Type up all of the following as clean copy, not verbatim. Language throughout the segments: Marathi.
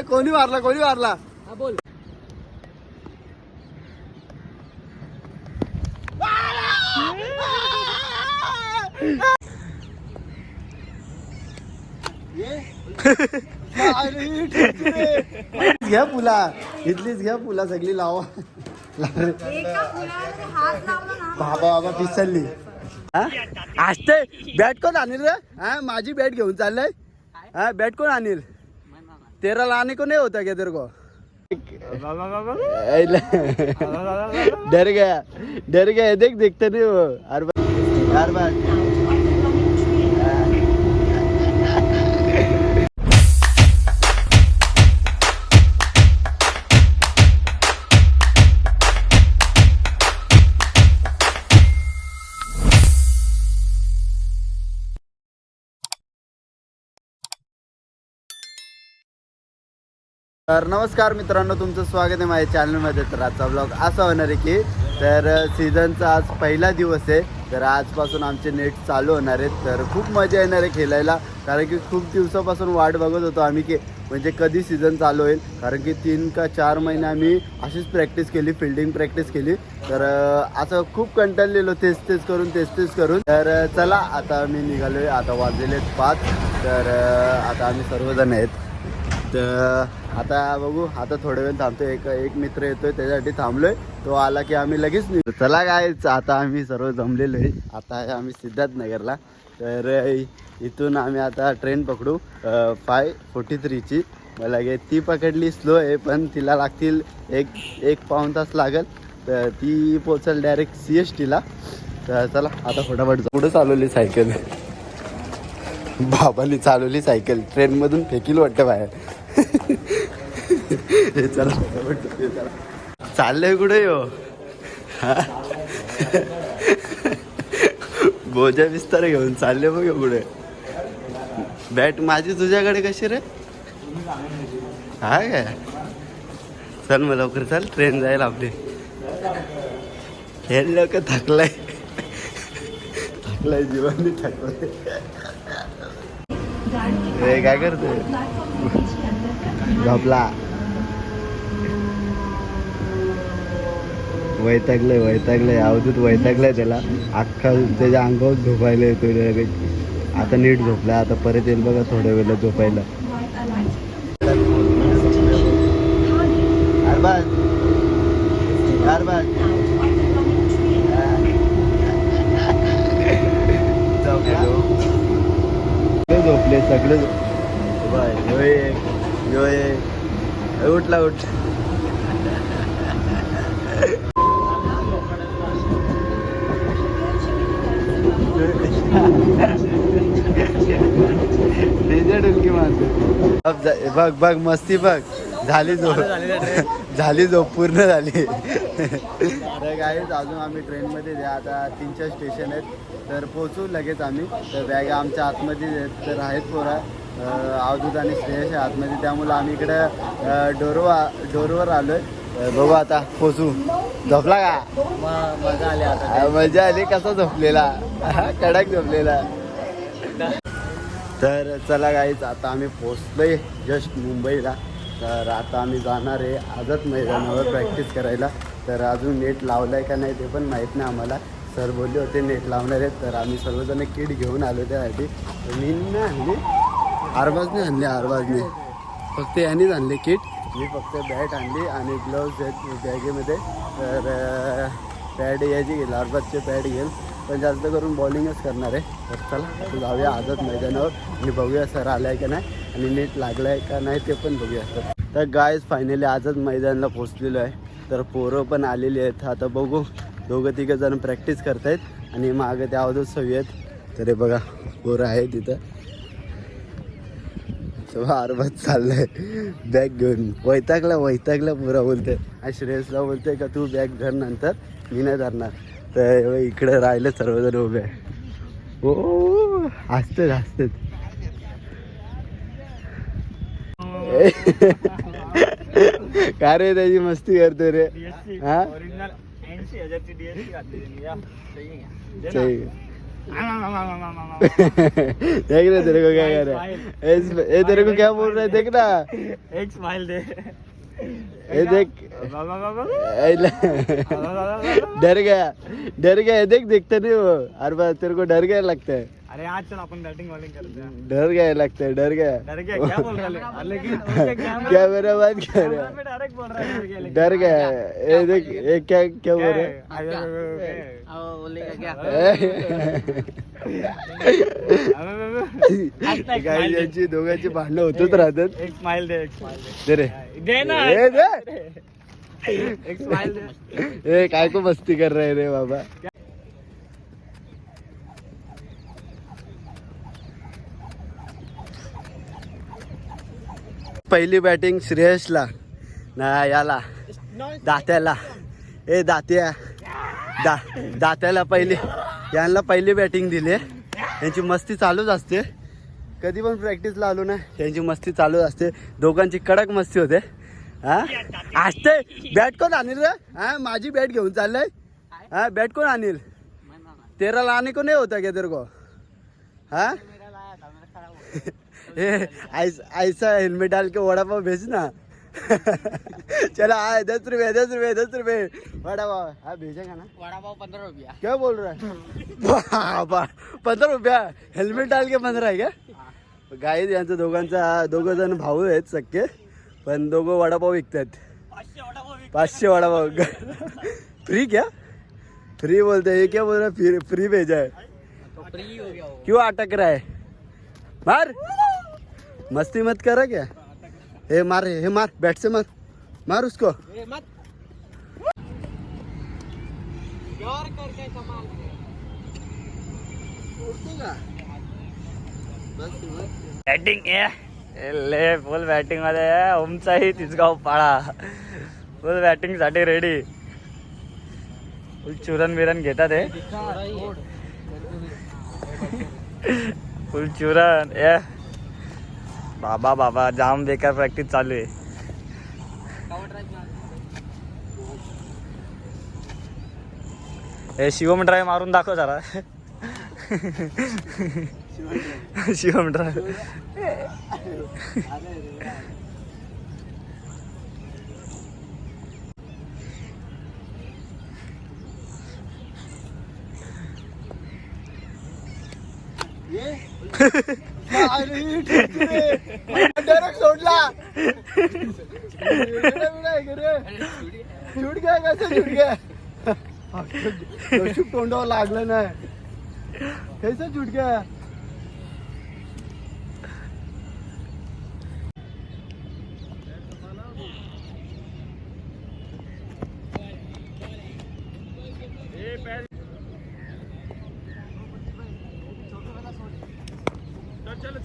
कोणी मारला बोल. घ्या पुला इथलीच घ्या पुला सगळी लावा. बाबा पिसलली. असते बॅट कोण आणील रे? हा माझी बॅट घेऊन चाललंय. हा बॅट कोण आणील? तेरा लाने को नहीं होता क्या तेरे को? डर गया देखते नहीं वो यार बात. तर नमस्कार मित्रांनो, तुमचं स्वागत आहे माझ्या चॅनलमध्ये. तर आजचा ब्लॉग असा होणार आहे की तर सीझनचा आज पहिला दिवस आहे. तर आजपासून आमचे नेट चालू होणार आहेत. तर खूप मजा येणार आहे खेळायला, कारण की खूप दिवसापासून वाट बघत होतो आम्ही की म्हणजे कधी सीझन चालू होईल. कारण की 3 का 4 महिने आम्ही अशीच प्रॅक्टिस केली, फिल्डिंग प्रॅक्टिस केली. तर असं खूप कंटाळलेलो तेच करून. तर चला आता मी निघालो आहे. आता वाजलेले 5. तर आता आम्ही सर्वजण आहेत. तर आता बघू, आता थोड्या वेळ थांबतो. एक मित्र येतोय त्याच्यासाठी थांबलोय. तो आला की आम्ही लगेच निघू. चला काय, आता आम्ही सर्व जमलेलो आहे. आता आहे आम्ही सिद्धार्थनगरला. तर इथून आम्ही आता ट्रेन पकडू 5:43ची. मला ती पकडली स्लो आहे, पण तिला लागतील एक पाऊण तास लागेल. तर ती पोचल डायरेक्ट CSTला. तर चला आता फटाफट पुढं चालवली सायकल. बाबाली चालवली सायकल, ट्रेनमधून फेकील वाटतं बाहेर. हे चला चाललंय कुठे हो? बोजा बिस्तार घेऊन चालले बघ पुढे. बॅट माझी तुझ्याकडे कशी रे? हा काय, चल मग लवकर चल, ट्रेन जाईल आपली. हे लोक थकलाय जीवानी थकलाय. हे काय करतोय? झोपला. वैतागलंय अवधूत वैतागलाय. त्याला अख्खा त्याच्या अंगावर झोपायला येतो. आता नीट झोपला. आता परत येईल बघा थोड्या वेळेला झोपायला. झोपले सगळे. उठला. डुलकी मारतो. बघ मस्ती बघ. झाली झोप पूर्ण झाली. तर गाईज अजून आम्ही ट्रेनमध्ये द्या. आता 3-4 स्टेशन आहेत. तर पोचू लगेच आम्ही. तर बॅग आमच्या आतमध्ये तर आहेत पोरा. अवधूत आणि श्रेयश आतमध्ये, त्यामुळं आम्ही इकडं डोरवर आलोय. बघू आता पोचू. झोपला का? मजा आली. आता मजा आली. कसा झोपलेला? कडक झोपलेला. तर चला गाईच, आता आम्ही पोचलोय जस्ट मुंबईला. तर आता आम्ही जाणार आहे आझाद मैदानावर प्रॅक्टिस करायला. तर अजून नेट लावलं आहे का नाही ते पण माहीत नाही आम्हाला. सर बोलले होते नेट लावणार आहेत. तर आम्ही सर्वजण किट घेऊन आलो त्यासाठी. मी नाही आणली, अरबाजने फक्त यांनीच आणले किट. मी फक्त बॅट आणली आणि ग्लोव्ज आहेत बॅगेमध्ये. तर पॅड याची घेईल, अरबाजचे पॅड घेईल, पण जास्त करून बॉलिंगच करणार आहे. तर चला आता जाऊया आझाद मैदानावर आणि बघूया सर आला आहे का नाही आणि नेट लागला आहे का नाही ते पण बघूया. तर गायज फायनली आझाद मैदानाला पोचलेलो आहे. तर पोरं पण आलेली आहेत. आता बघू, 2-3 जण प्रॅक्टिस करत आहेत आणि मागं त्या अवधूत सवी आहेत. तर हे बघा पोरं आहे तिथं. अरबाज चाललाय बॅग घेऊन. वैतागला पुरा बोलते. आणि श्रेयसला बोलते का तू बॅग धर, नंतर मी नाही धरणार. तर इकडे राहिले सर्वजण उभे. हो हसतेच. का रे त्याची मस्ती करतो रे? हा देख रहे तेरे को क्या कर रहा है ये तेरे को क्या बोल रहा है देख ना एक स्माइल दे ये देख डर गया देख देखते नहीं वो हर बार तेरे को डर गया लगता है अरे आज चल अपन बैटिंग बॉलिंग करते हैं डर गया लगता है डर गया क्या बोल रहा है लेकिन क्या मेरा बात कर रहा है डायरेक्ट बोल रहा है डर गया ये देख ये क्या क्या बोल रहा है काय यांची दोघांची भांडणं होतच राहतात एक स्माइल दे दे रे दे ना दे एक स्माइल दे ए काय को मस्ती कर रहे रे बाबा पहिली बॅटिंग श्रेयसला ना याला दात्याला ए दात्या दात्याला पहिली यांना पहिली बॅटिंग दिली यांची मस्ती चालूच असते कधी पण प्रॅक्टिसला आलो ना यांची मस्ती चालूच असते दोघांची कडक मस्ती होते हा असते बॅट कोण आणील रे हा माझी बॅट घेऊन चाललंय हा बॅट कोण आणील तेरा लाने को नहीं होता क्या तेरे को हा ऐसा हेलमेट डाल के वड़ा पाव भेजना चलो हाँ 10 रुपये वड़ा पाव हाँ भेजेगा ना वड़ा पाव 15 रुपया क्या बोल रहा है 15 रुपया हेल्मेट डाल के 15 आहे का गाईज यांचं दोघं जण भाऊ आहेत सख्खे पण दोघं वडापाव विकतात 500 वडापाव फ्री क्या फ्री बोलते ये क्या बोल रहा है फ्री भेजा है फ्री हो गया क्यों अटक रहा है मार मस्ती मत करा क्या हे मार बैट से मार उसको बॅटिंग ले फुल बॅटिंग मध्ये ओमचाही तिसगाव पाळा फुल बॅटिंग साठी रेडी फुल चुरण बिरण घेतात हे फुल चुरण बाबा जाम बेकार प्रॅक्टिस चालू आहे हे शिवम ड्राईव्ह मारून दाखव जरा शिवम ड्राईव्ह डायरेक्ट सोडला छूट गया कैसे छूट गया तोंडावर लागलं नाही कैसे छूट गया चलो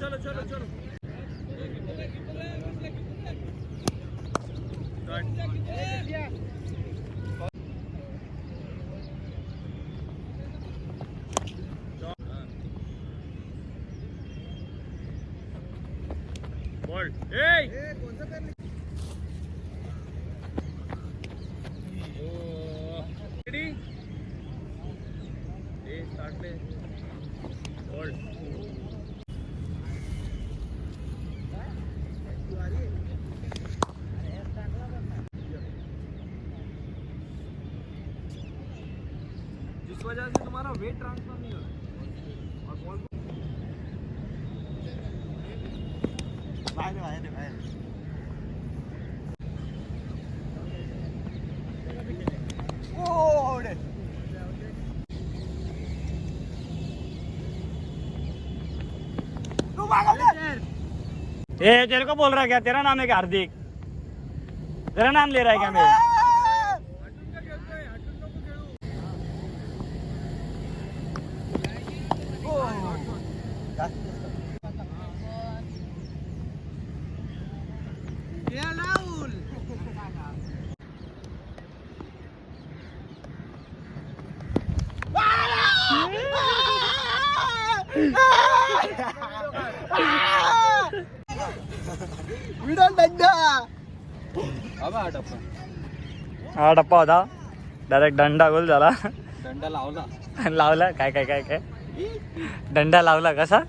बॉल जिस वजह से तुम्हारा वेट ट्रांसफर नहीं हो और बॉल बाहर ये तेरे को बोल रहा है क्या तेरा नाम है क्या हार्दिक तेरा नाम ले रहा है क्या मैं हा टप्पा होता डायरेक्ट दंडा गोल झाला दंडा लावला लावला काय दंडा लावला कसा.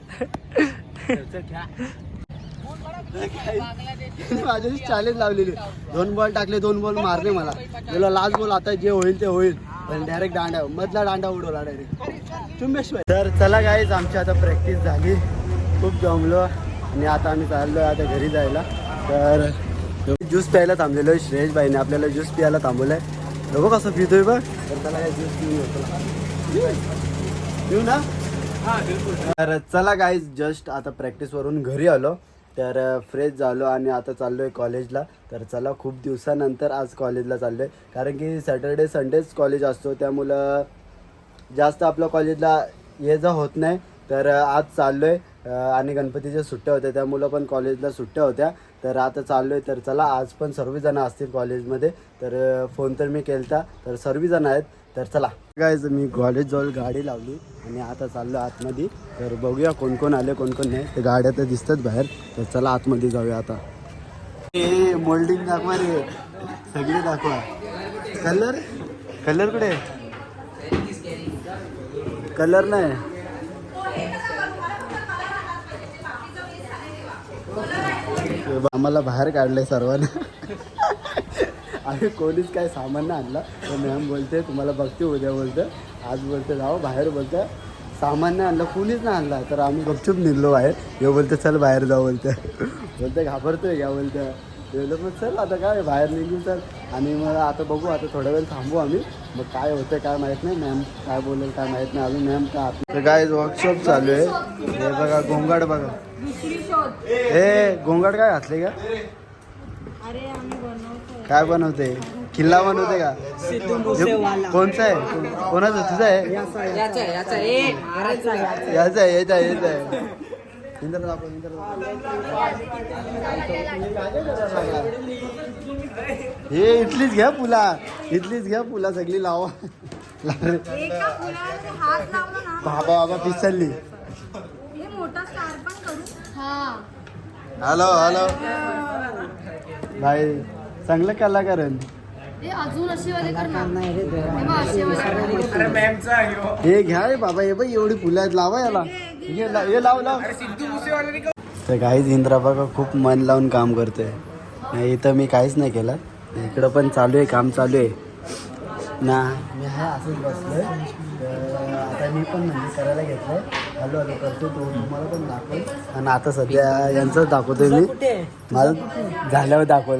माझ्याशी चॅलेंज लावलेली 2 बॉल टाकले 2 बॉल मारले मला बोला लास्ट बॉल आता जे होईल ते होईल पण डायरेक्ट दांडा मधला दांडा उडवला डायरेक्ट चुंबेश्वर. तर चला गाईज आमची आता प्रॅक्टिस झाली खूप जमलो आणि आता आम्ही चाललो आता घरी जायला. तर ज्यूस प्यायला थांबलेलो आहे श्रेयश भाईने आपल्याला ज्यूस प्यायला थांबवलं आहे. बघ कसं पितोय बघ. तर त्याला काय ज्यूस पिऊ ना. तर चला गाईज जस्ट आता प्रॅक्टिसवरून घरी आलो तर फ्रेश झालो आणि आता चाललो आहे कॉलेजला. तर चला खूप दिवसानंतर आज कॉलेजला चाललो आहे कारण की सॅटर्डे संडेच कॉलेज असतो त्यामुळं जास्त आपलं कॉलेजला ये जा होत नाही. तर आज चाललो आहे आणि गणपतीच्या सुट्ट्या होत्या त्यामुळं पण कॉलेजला सुट्ट्या होत्या. तर आता चाललो आहे तर चला आज पण सर्वजण असतील कॉलेजमध्ये. तर फोन तर मी केलता तर सर्वजण आहेत. तर चला गाईज मी कॉलेजजवळ गाडी लावली आणि आता चाललो आतमध्ये. तर बघूया कोण कोण आले कोण कोण नाही. ते गाड्या तर दिसतात बाहेर. तर चला आतमध्ये जाऊया आता. हे मोल्डिंग दाखवा रे सगळे दाखवा. कलर कलर कुठे कलर नाही. आम्हाला बाहेर काढलंय सर्वांना. आम्ही कोणीच काय सामान नाही आणला. तर मॅम बोलते तुम्हाला बघते उद्या बोलतं आज बोलते जाऊ बाहेर बोलतं सामान नाही आणलं कोणीच नाही आणला. तर आम्ही गपचूप निघलो बाहेर. हे बोलतं चल बाहेर जाऊ बोलतं घाबरतोय का बोलतं. बोललं मग चल आता काय बाहेर निघू चल. आणि मग आता बघू आता थोडा वेळ थांबू आम्ही मग काय होतं काय माहीत नाही. मॅम काय बोलेल काय माहीत नाही अजून. मॅम काय तर काय वर्कशॉप चालू आहे. हे बघा गोंगाट बघा. हे गोंगाट काय घातले का काय बनवते किल्ला बनवते का कोणचा आहे कोणाचा तुझा आहे याचा आहे याचा आहे. हे इथलीच घ्या पुला सगळी लावा. बाबा बाबा पिसलली. हॅलो हॅलो भाई चांगलं कलाकारण हे घ्या रे बाबा. हे बघ एवढी फुलं आहेत लावा याला. हे लाव लाव. तर काहीच इंद्रा बघा खूप मन लावून काम करतोय. इथं मी काहीच नाही केलं. इकडं पण चालू आहे काम चालू आहे ना. मी आहे असंच बसलोय. आता मी पण म्हणजे करायला घेतलंय. हॅलो हॅलो करतो तो तुम्हाला पण दाखवेल. आणि आता सध्या यांचंच दाखवतोय मी. मला झाल्यावर दाखव.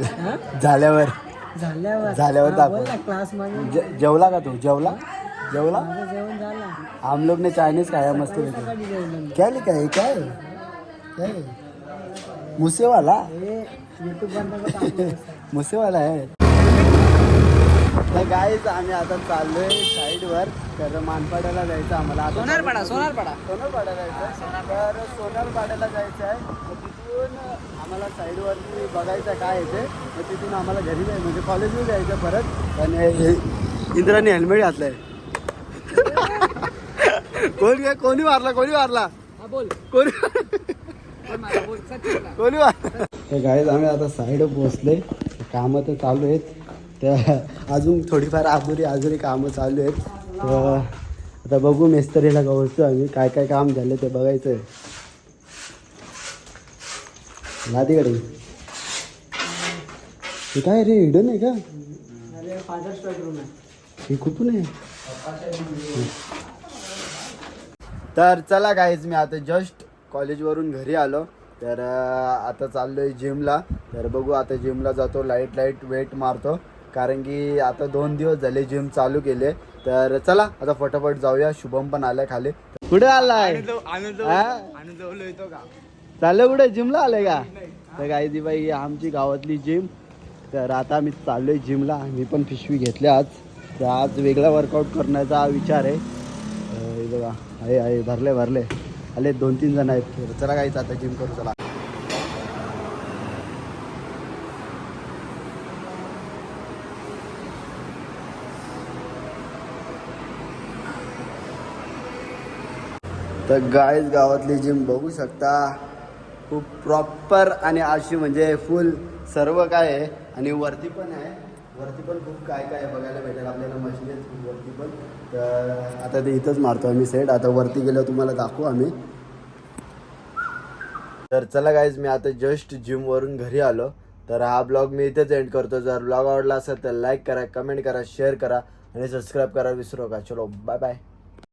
जेवला का तू जेवला हम लोग ने चायनीज खाया मस्त. क्या लिखा है क्या है मुसेवाला मुसेवाला आहे. तर गाईज आम्ही आता चाललोय साईडवर. तर मानपाड्याला जायचं आम्हाला. सोनारपाडा जायचं. तर सोनारपाड्याला जायचं आहे. तिथून आम्हाला साईडवरती बघायचं काय येते. तर तिथून आम्हाला घरी जायचं म्हणजे कॉलेजमध्ये जायचं परत. आणि इंद्राने हेल्मेट घातलंय. कोणी मारला कोणी मारला. गाईज आम्ही आता साईड पोहोचले. कामं तर चालू आहेत. तर अजून थोडीफार आजुरी कामं चालू आहेत. तर आता बघू मिस्त्रीला गवळतो आम्ही काय काय काम झालं ते बघायचं आहे. लादीकडे हे काय रे हिडन आहे का. फादर्स बेडरूम आहे हे कुठून आहे. तर चला गाईज मी आता जस्ट कॉलेजवरून घरी आलो. तर आता चाललो आहे जिमला. तर बघू आता जिमला जातो. लाईट वेट मारतो कारण की आता 2 दिवस झाले जिम चालू केले. तर चला आता फटाफट जाऊया. शुभम पण आलाय खाली. कुठे आलाय चाललं कुठे जिमला आलाय का. तर गाईजी बाई आमची गावातली जिम. तर आता आम्ही चाललोय जिमला. मी पण पिशवी घेतली आज. तर आज वेगळा वर्कआउट करण्याचा विचार आहे. बघा आहे भरले आले 2-3 जण आहेत. चला गाईच आता जिम करू चला. तर गाईज गावातली जिम बघू शकता. खूप प्रॉपर आणि अशी म्हणजे फुल सर्व काय आहे. आणि वरती पण आहे. वरती पण खूप काय काय बघायला भेटेल आपल्याला, मशीन आहेत खूप वरती पण. तर आता ते इथंच मारतो आम्ही सेट. आता वरती गेल्यावर तुम्हाला दाखवू आम्ही. तर चला गाईज, मी आता जस्ट जिमवरून घरी आलो. तर हा ब्लॉग मी इथेच एंड करतो. जर ब्लॉग आवडला असेल तर लाईक करा, कमेंट करा, शेअर करा आणि सबस्क्राईब करा विसरू नका. चलो बाय बाय.